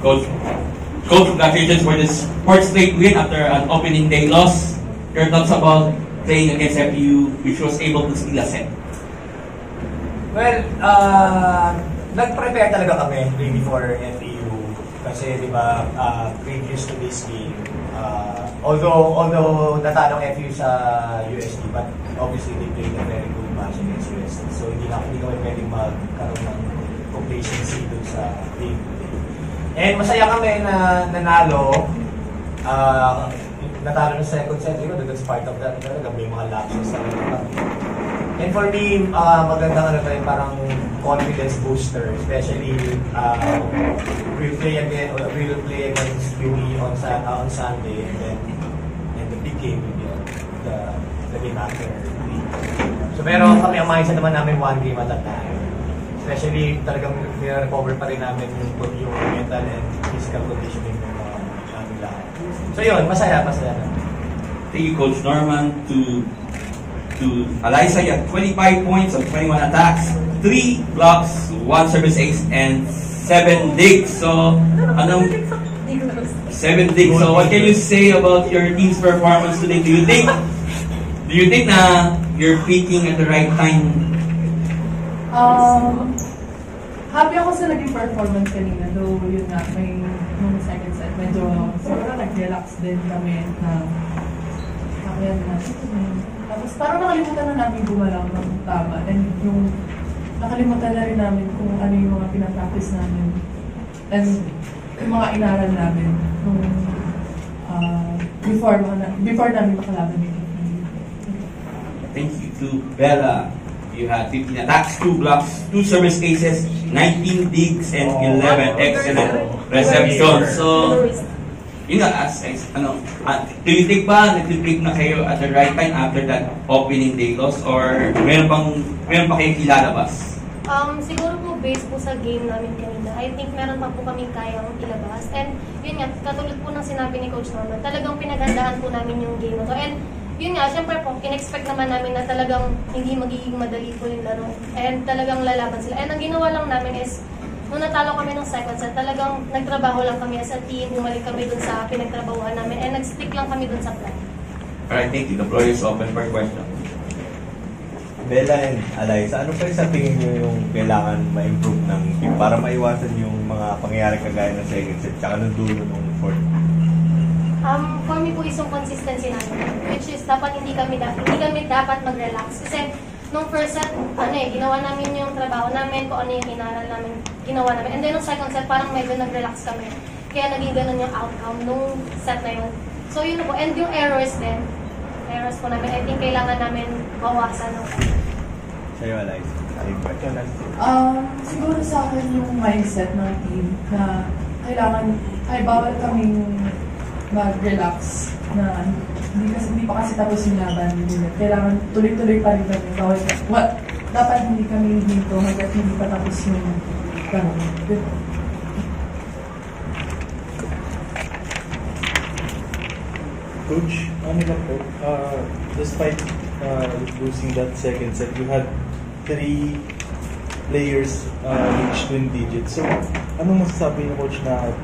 Coach, congratulations for this fourth straight win after an opening day loss. Your thoughts about playing against FEU, which was able to steal a set? Well, nag-prepare talaga kami really for FEU kasi di ba previous to this game, although natalo ng FEU sa USD, but obviously they played a very good match against USD, so hindi kami pwedeng magkaroon ng complacency dun sa game. And masaya kami na nanalo, natalo ng second set, that's part of that, may mga lapses talaga. And for me, magandang parang confidence booster, especially we'll play against UE on Sunday, and the big game will be the game after. So pero kami, ang mindset naman namin one game at a time. Especially talagang nire-recover pa rin namin yung mental and physical conditioning ng namin lahat. So yun, masaya. Thank you, Coach Norman. To Alyssa, you have 25 points on 21 attacks, 3 blocks, 1 service ace, and 7 digs. So, 7 digs. So, what can you say about your team's performance today? Do you think na you're peaking at the right time? Happy ako sa naging performance kanina, though yun nga, may nung second set, medyo siguro nag-relax din kami na kaya na. Tapos parang nakalimutan na namin gumalaw ng tama, and yung nakalimutan na rin namin kung ano yung mga pinapractice namin and yung mga inaral namin nung before namin makalaban yung Thank you to Bella. You had 15 attacks, 2 blocks, 2 service aces, 19 digs, and 11 excellent receptions. So, yun nga, do you think ba nag-click na kayo at the right time after that opening day loss, or meron pa kayong ilalabas? Siguro po based po sa game namin kanina, I think meron pa po kaming kayang ilabas. And yun nga, katulad po ng sinabi ni Coach Norman, talagang pinaghandaan po namin yung game na to. And yun nga, syempre po, in-expect naman namin na talagang hindi magiging madali po yung laro. And talagang lalaban sila. And ang ginawa lang namin is, nung natalo kami ng second set, talagang nagtrabaho lang kami as a team, bumalik kami dun sa pinagtrabahuan namin, and nag-stick lang kami dun sa plan. Alright, thank you. The floor is open for questions. Bella and Alyssa, ano pa sa tingin nyo yung kailangan ma-improve ng team para maiwasan yung mga pangyayari kagaya ng second set tsaka ng dulo ng fourth? For me po isang consistency namin, which is dapat hindi kami dapat mag-relax. Kasi nung first set, ginawa namin yung trabaho namin, kung ano yung inaral namin, ginawa namin. And then nung second set, parang medyo nag-relax kami. Kaya naging ganun yung outcome nung set na yun. So yun po. And yung errors din, po namin, I think kailangan namin bawasan. Sa'yo, Alyssa, siguro sa akin yung mindset ng team na kailangan, bawal kaming mag-relax na hindi pa kasi tapos yung laban. Kailangan tuloy-tuloy pa rin kami. Dapat hindi kami dito hanggat hindi pa tapos yung Coach, despite losing that second set, you had 3 players reach twin digits. So, anong masasabi ng coach na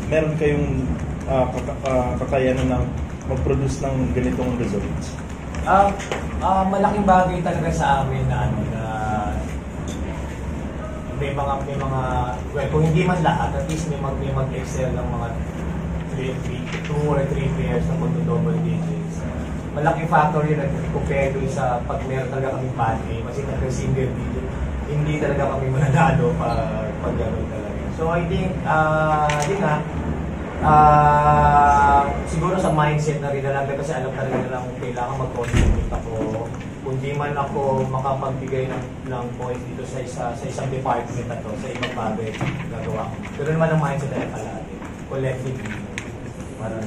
meron kayong kakayanan ng mag-produce ng ganitong results? Malaking bagay talaga sa amin na may mga well, kung hindi man lahat, at least may mag-excel ng mga 2 or 3 players na mag-double digits. Malaking factor yun at compare doon sa pag meron talaga kaming bad game, kasi nag-single digit, hindi talaga kami mananalo pag gano'n talaga. So I think, siguro sa mindset na rin lang, kasi alam talaga na lang kailangan mag-contribute ako. Kung di man ako makapagbigay ng points dito sa isang department na to, sa ibang bagay gagawa ko. Pero naman ang mindset na palagi, collectively. Para